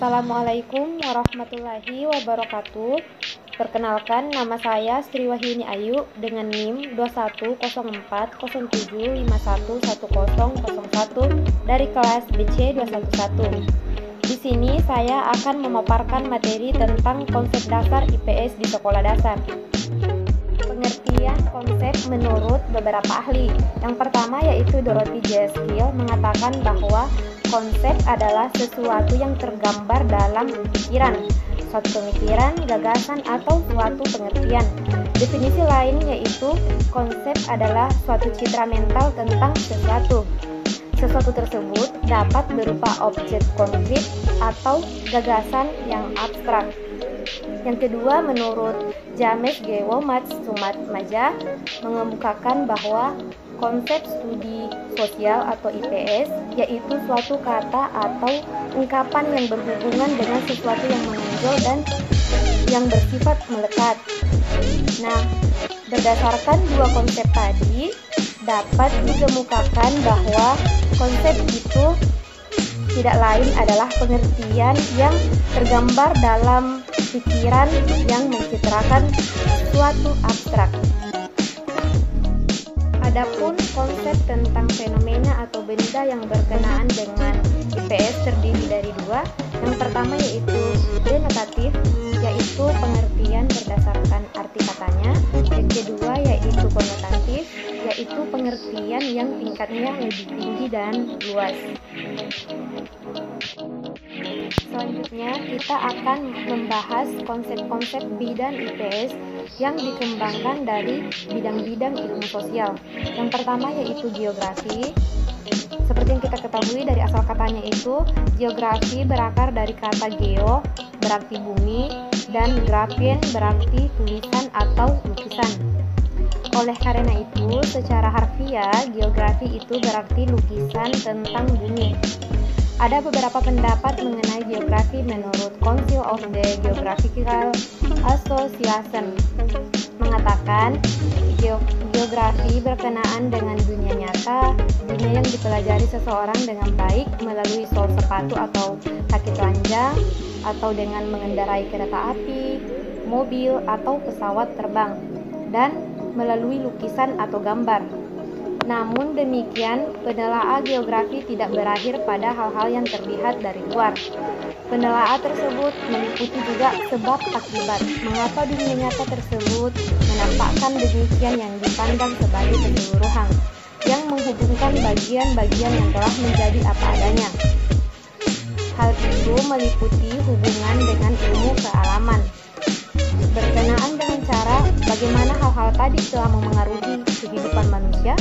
Assalamualaikum warahmatullahi wabarakatuh. Perkenalkan, nama saya Sri Wahyuni Ayu dengan NIM 210407511001 dari kelas BC 211. Di sini saya akan memaparkan materi tentang konsep dasar IPS di sekolah dasar. Pengertian konsep menurut beberapa ahli. Yang pertama yaitu Dorothy J. Skill mengatakan bahwa konsep adalah sesuatu yang tergambar dalam pikiran, suatu pemikiran, gagasan, atau suatu pengertian. Definisi lain yaitu konsep adalah suatu citra mental tentang sesuatu. Sesuatu tersebut dapat berupa objek konkret atau gagasan yang abstrak. Yang kedua, menurut James G. Womack-Sumatmaja mengemukakan bahwa konsep studi sosial atau IPS yaitu suatu kata atau ungkapan yang berhubungan dengan sesuatu yang menonjol dan yang bersifat melekat. Nah, berdasarkan dua konsep tadi, dapat dikemukakan bahwa konsep itu tidak lain adalah pengertian yang tergambar dalam pikiran yang mencitrakan suatu abstrak. Adapun konsep tentang fenomena atau benda yang berkenaan dengan IPS terdiri dari dua. Yang pertama yaitu denotatif, yaitu pengertian berdasarkan arti katanya. Yang kedua yaitu konotatif, yaitu pengertian yang tingkatnya lebih tinggi dan luas. Selanjutnya kita akan membahas konsep-konsep bidang IPS yang dikembangkan dari bidang-bidang ilmu sosial. Yang pertama yaitu geografi. Seperti yang kita ketahui dari asal katanya itu, geografi berakar dari kata geo berarti bumi dan grafien berarti tulisan atau lukisan. Oleh karena itu, secara harfiah geografi itu berarti lukisan tentang bumi. Ada beberapa pendapat mengenai geografi menurut Council of the Geographical Association mengatakan geografi berkenaan dengan dunia nyata, dunia yang dipelajari seseorang dengan baik melalui sol sepatu atau kaki telanjang, atau dengan mengendarai kereta api, mobil, atau pesawat terbang, dan melalui lukisan atau gambar. Namun demikian, penelaah geografi tidak berakhir pada hal-hal yang terlihat dari luar. Penelaah tersebut meliputi juga sebab akibat, mengapa dunia nyata tersebut menampakkan demikian yang dipandang sebagai keseluruhan, yang menghubungkan bagian-bagian yang telah menjadi apa adanya. Hal itu meliputi hubungan dengan ilmu kealaman, berkenaan dengan cara bagaimana hal-hal tadi telah memengaruhi kehidupan manusia,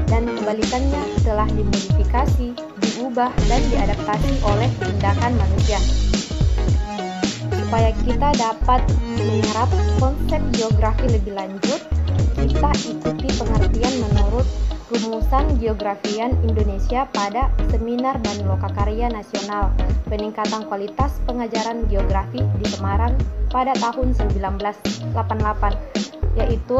dan kebalikannya telah dimodifikasi, diubah, dan diadaptasi oleh tindakan manusia. Supaya kita dapat menyerap konsep geografi lebih lanjut, kita ikuti pengertian menurut Rumusan Geografian Indonesia pada Seminar dan Lokakarya Nasional Peningkatan Kualitas Pengajaran Geografi di Semarang pada tahun 1988, yaitu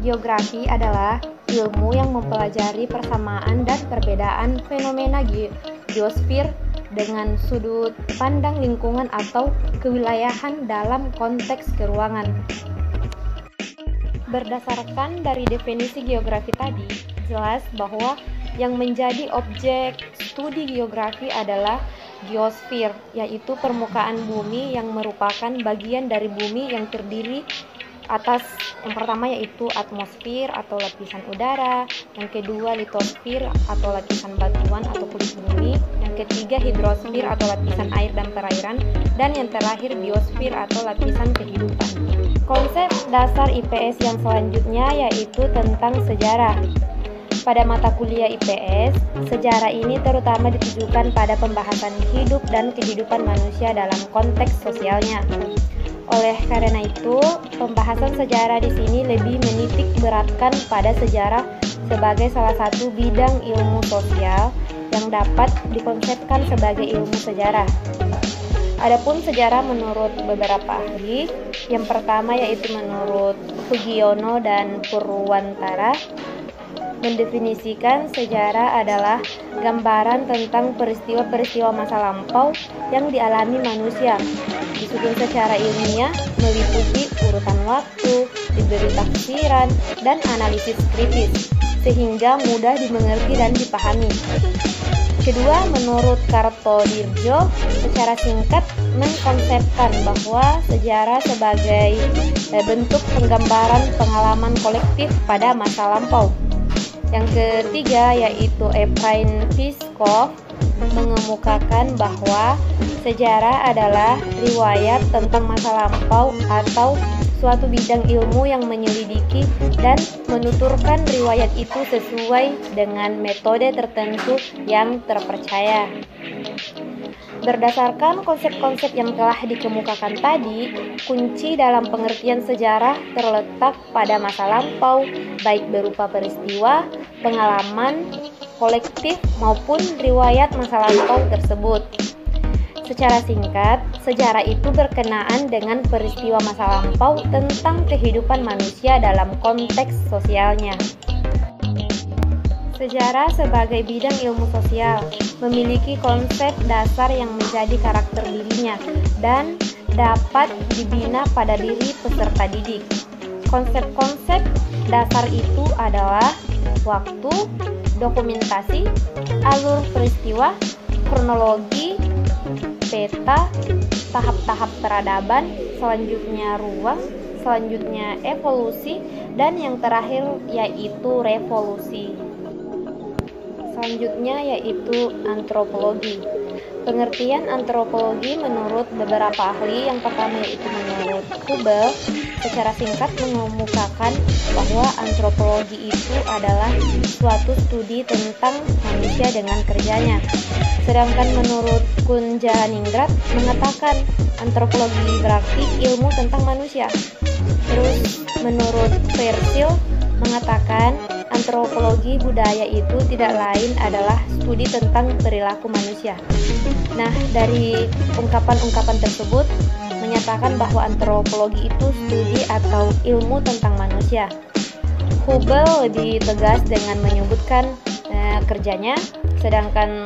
geografi adalah ilmu yang mempelajari persamaan dan perbedaan fenomena geosfer dengan sudut pandang lingkungan atau kewilayahan dalam konteks keruangan. Berdasarkan dari definisi geografi tadi, jelas bahwa yang menjadi objek studi geografi adalah geosfer, yaitu permukaan bumi yang merupakan bagian dari bumi yang terdiri atas, yang pertama yaitu atmosfer atau lapisan udara, yang kedua litosfer atau lapisan batuan atau kulit bumi, yang ketiga hidrosfer atau lapisan air dan perairan, dan yang terakhir biosfer atau lapisan kehidupan. Konsep dasar IPS yang selanjutnya yaitu tentang sejarah. Pada mata kuliah IPS, sejarah ini terutama ditujukan pada pembahasan hidup dan kehidupan manusia dalam konteks sosialnya. Oleh karena itu, pembahasan sejarah di sini lebih menitik beratkan pada sejarah sebagai salah satu bidang ilmu sosial yang dapat dikonsepkan sebagai ilmu sejarah. Adapun sejarah menurut beberapa ahli, yang pertama yaitu menurut Sugiono dan Purwantara, mendefinisikan sejarah adalah gambaran tentang peristiwa-peristiwa masa lampau yang dialami manusia, disusun secara ilmiah, meliputi urutan waktu, diberi tafsiran, dan analisis kritis, sehingga mudah dimengerti dan dipahami. Kedua, menurut Kartodirjo, secara singkat mengkonsepkan bahwa sejarah sebagai bentuk penggambaran pengalaman kolektif pada masa lampau. Yang ketiga yaitu Efrain Fiskov mengemukakan bahwa sejarah adalah riwayat tentang masa lampau atau suatu bidang ilmu yang menyelidiki dan menuturkan riwayat itu sesuai dengan metode tertentu yang terpercaya. Berdasarkan konsep-konsep yang telah dikemukakan tadi, kunci dalam pengertian sejarah terletak pada masa lampau, baik berupa peristiwa, pengalaman, kolektif, maupun riwayat masa lampau tersebut. Secara singkat, sejarah itu berkenaan dengan peristiwa masa lampau tentang kehidupan manusia dalam konteks sosialnya. Sejarah sebagai bidang ilmu sosial memiliki konsep dasar yang menjadi karakter dirinya dan dapat dibina pada diri peserta didik. Konsep-konsep dasar itu adalah waktu, dokumentasi, alur peristiwa, kronologi, peta, tahap-tahap peradaban, selanjutnya ruang, selanjutnya evolusi, dan yang terakhir yaitu revolusi. Selanjutnya yaitu antropologi. Pengertian antropologi menurut beberapa ahli, yang pertama yaitu menurut Hubel, secara singkat mengemukakan bahwa antropologi itu adalah suatu studi tentang manusia dengan kerjanya. Sedangkan menurut Kunjaningrat mengatakan antropologi berarti ilmu tentang manusia. Terus menurut Versil mengatakan antropologi budaya itu tidak lain adalah studi tentang perilaku manusia. Nah, dari ungkapan-ungkapan tersebut menyatakan bahwa antropologi itu studi atau ilmu tentang manusia. Hubel lebih tegas dengan menyebutkan kerjanya, sedangkan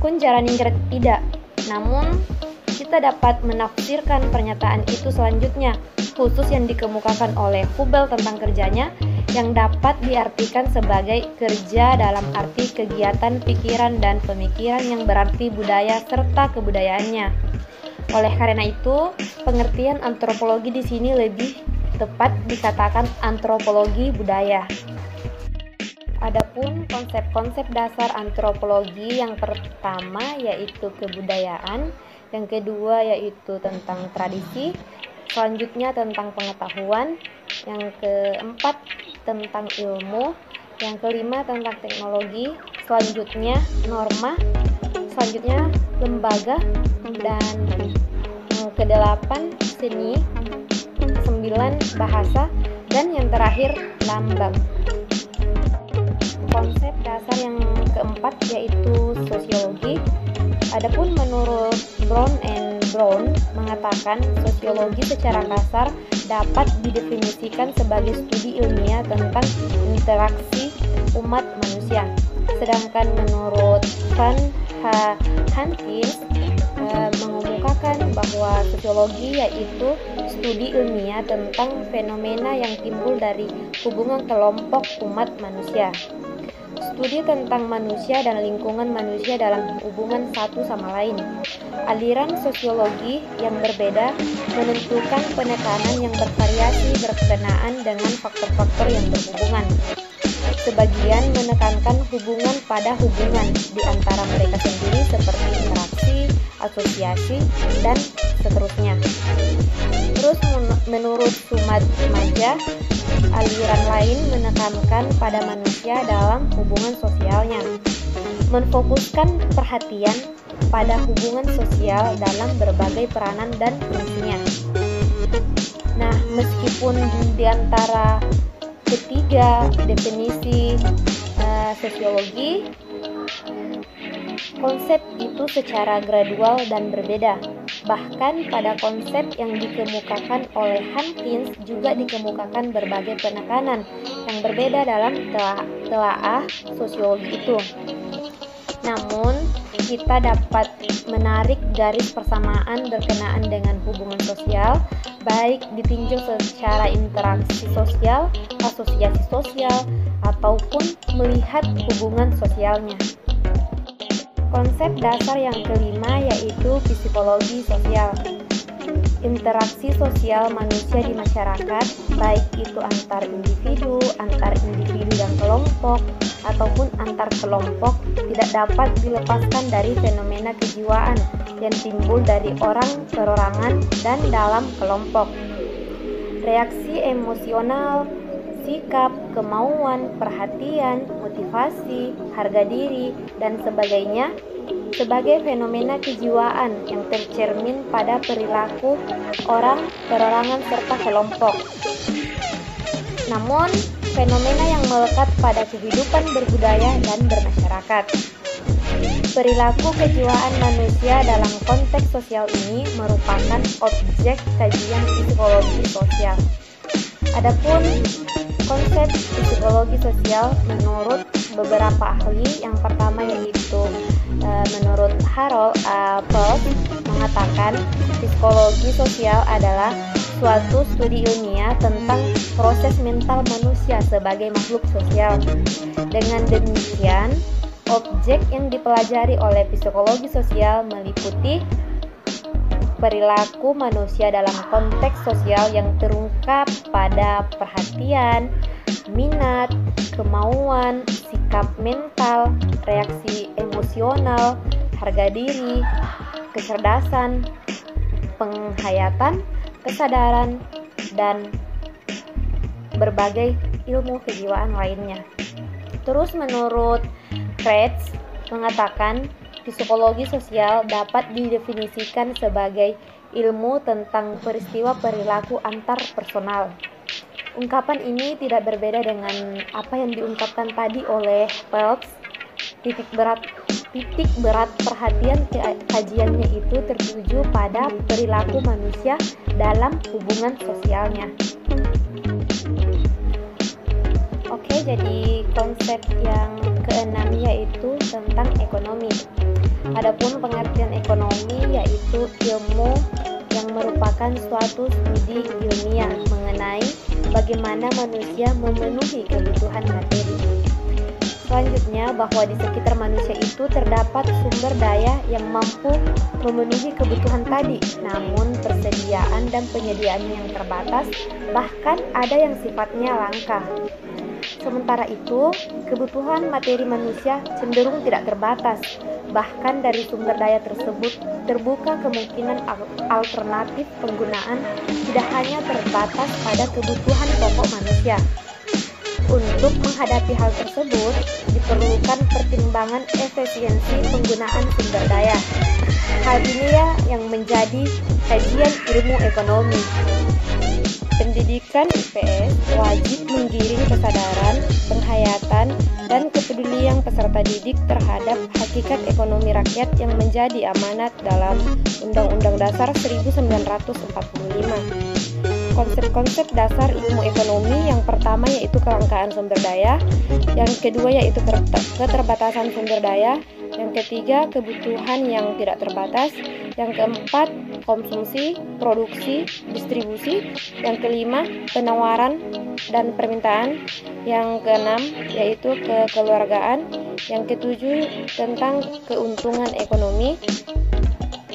Kunjaningrat tidak. Namun, kita dapat menafsirkan pernyataan itu selanjutnya, khusus yang dikemukakan oleh Hubel tentang kerjanya, yang dapat diartikan sebagai kerja dalam arti kegiatan pikiran dan pemikiran yang berarti budaya serta kebudayaannya. Oleh karena itu, pengertian antropologi di sini lebih tepat dikatakan antropologi budaya. Adapun konsep-konsep dasar antropologi, yang pertama yaitu kebudayaan, yang kedua yaitu tentang tradisi, selanjutnya tentang pengetahuan, yang keempat tentang ilmu, yang kelima tentang teknologi, selanjutnya norma, selanjutnya lembaga, dan yang kedelapan seni, 9 bahasa, dan yang terakhir lambang. Konsep dasar yang keempat yaitu sosiologi. Adapun menurut Brown and Brown mengatakan sosiologi secara kasar dapat didefinisikan sebagai studi ilmiah tentang interaksi umat manusia. Sedangkan menurut Van Hankins mengemukakan bahwa sosiologi yaitu studi ilmiah tentang fenomena yang timbul dari hubungan kelompok umat manusia. Studi tentang manusia dan lingkungan manusia dalam hubungan satu sama lain. Aliran sosiologi yang berbeda menentukan penekanan yang bervariasi berkenaan dengan faktor-faktor yang berhubungan. Sebagian menekankan hubungan pada hubungan di antara mereka sendiri seperti interaksi, asosiasi, dan seterusnya. Terus menurut Sumat Maja, aliran lain menekankan pada manusia dalam hubungan sosialnya, memfokuskan perhatian pada hubungan sosial dalam berbagai peranan dan fungsinya. Nah, meskipun di antara ketiga definisi sosiologi, konsep itu secara gradual dan berbeda. Bahkan pada konsep yang dikemukakan oleh Hankins juga dikemukakan berbagai penekanan yang berbeda dalam telaah sosiologi itu. Namun, kita dapat menarik garis persamaan berkenaan dengan hubungan sosial, baik ditinjau secara interaksi sosial, asosiasi sosial, ataupun melihat hubungan sosialnya. Konsep dasar yang kelima yaitu psikologi sosial. Interaksi sosial manusia di masyarakat, baik itu antar individu dan kelompok, ataupun antar kelompok, tidak dapat dilepaskan dari fenomena kejiwaan yang timbul dari orang perorangan dan dalam kelompok. Reaksi emosional, sikap, kemauan, perhatian, motivasi, harga diri, dan sebagainya sebagai fenomena kejiwaan yang tercermin pada perilaku orang, perorangan, serta kelompok. Namun, fenomena yang melekat pada kehidupan berbudaya dan bermasyarakat. Perilaku kejiwaan manusia dalam konteks sosial ini merupakan objek kajian psikologi sosial. Adapun konsep psikologi sosial menurut beberapa ahli, yang pertama yaitu menurut Harold Peltz mengatakan psikologi sosial adalah suatu studi ilmiah tentang proses mental manusia sebagai makhluk sosial. Dengan demikian, objek yang dipelajari oleh psikologi sosial meliputi perilaku manusia dalam konteks sosial yang terungkap pada perhatian, minat, kemauan, sikap mental, reaksi emosional, harga diri, kecerdasan, penghayatan, kesadaran, dan berbagai ilmu kejiwaan lainnya. Terus menurut Kretz mengatakan psikologi sosial dapat didefinisikan sebagai ilmu tentang peristiwa perilaku antar personal. Ungkapan ini tidak berbeda dengan apa yang diungkapkan tadi oleh Peltz. Titik berat perhatian kajiannya itu tertuju pada perilaku manusia dalam hubungan sosialnya. Oke, jadi konsep yang keenam yaitu tentang ekonomi. Adapun pengertian ekonomi yaitu ilmu yang merupakan suatu studi ilmiah mengenai bagaimana manusia memenuhi kebutuhan materi. Selanjutnya, bahwa di sekitar manusia itu terdapat sumber daya yang mampu memenuhi kebutuhan tadi, namun persediaan dan penyediaannya yang terbatas, bahkan ada yang sifatnya langka. Sementara itu, kebutuhan materi manusia cenderung tidak terbatas. Bahkan dari sumber daya tersebut terbuka kemungkinan alternatif penggunaan tidak hanya terbatas pada kebutuhan pokok manusia. Untuk menghadapi hal tersebut, diperlukan pertimbangan efisiensi penggunaan sumber daya. Hal inilah yang menjadi kajian ilmu ekonomi. Pendidikan IPS wajib menggiring kesadaran, penghayatan, dan kepedulian peserta didik terhadap hakikat ekonomi rakyat yang menjadi amanat dalam Undang-Undang Dasar 1945. Konsep-konsep dasar ilmu ekonomi yang pertama yaitu kelangkaan sumber daya, yang kedua yaitu keterbatasan sumber daya, yang ketiga kebutuhan yang tidak terbatas, yang keempat konsumsi, produksi, distribusi, yang kelima penawaran dan permintaan, yang keenam yaitu kekeluargaan, yang ketujuh tentang keuntungan ekonomi,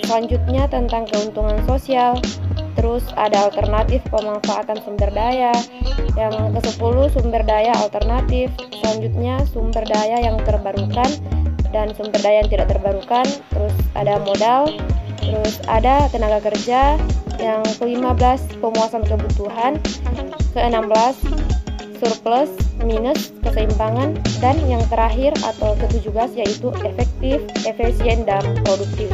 selanjutnya tentang keuntungan sosial. Terus ada alternatif pemanfaatan sumber daya, yang ke-10 sumber daya alternatif, selanjutnya sumber daya yang terbarukan dan sumber daya yang tidak terbarukan, terus ada modal, terus ada tenaga kerja, yang ke-15 pemuasan kebutuhan, ke-16 surplus minus keseimbangan, dan yang terakhir atau ke-17 yaitu efektif, efisien, dan produktif.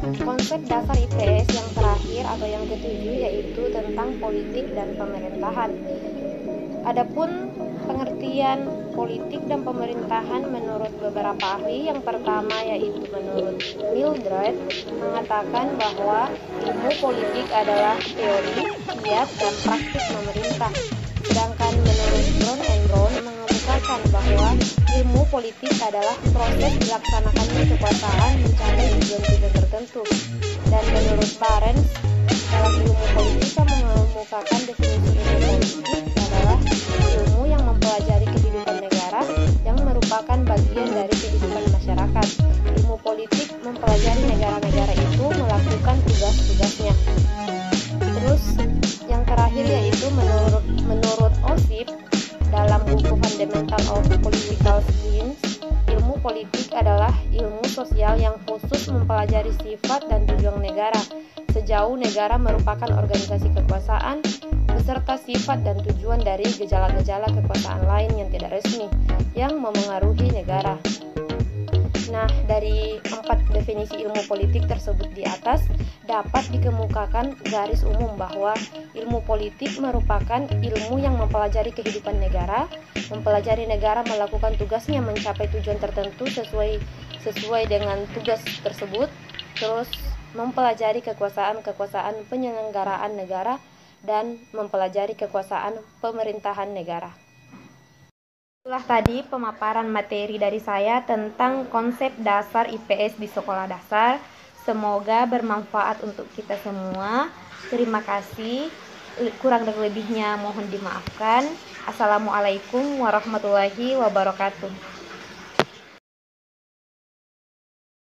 Konsep dasar IPS yang terakhir atau yang ketujuh yaitu tentang politik dan pemerintahan. Adapun pengertian politik dan pemerintahan menurut beberapa ahli, yang pertama yaitu menurut Mildred mengatakan bahwa ilmu politik adalah teori, kiat, dan praktik memerintah. Sedangkan menurut Brown menyatakan bahwa ilmu politik adalah proses dilaksanakannya kekuasaan mencapai tujuan-tujuan tertentu. Dan menurut Barents, dalam ilmu politika mengemukakan definisi ilmu politik adalah ilmu yang mempelajari kehidupan negara yang merupakan bagian dari kehidupan masyarakat. Ilmu politik mempelajari negara-negara itu melakukan tugas-tugasnya. Terus yang terakhir yaitu menurut OSIP dalam buku Fundamental of Political Science, ilmu politik adalah ilmu sosial yang khusus mempelajari sifat dan tujuan negara sejauh negara merupakan organisasi kekuasaan beserta sifat dan tujuan dari gejala-gejala kekuasaan lain yang tidak resmi yang memengaruhi negara. Nah, dari 4 definisi ilmu politik tersebut di atas dapat dikemukakan garis umum bahwa ilmu politik merupakan ilmu yang mempelajari kehidupan negara, mempelajari negara melakukan tugasnya mencapai tujuan tertentu sesuai dengan tugas tersebut, terus mempelajari kekuasaan penyelenggaraan negara dan mempelajari kekuasaan pemerintahan negara. Itulah tadi pemaparan materi dari saya tentang konsep dasar IPS di sekolah dasar. Semoga bermanfaat untuk kita semua. Terima kasih. Kurang dan lebihnya mohon dimaafkan. Assalamualaikum warahmatullahi wabarakatuh.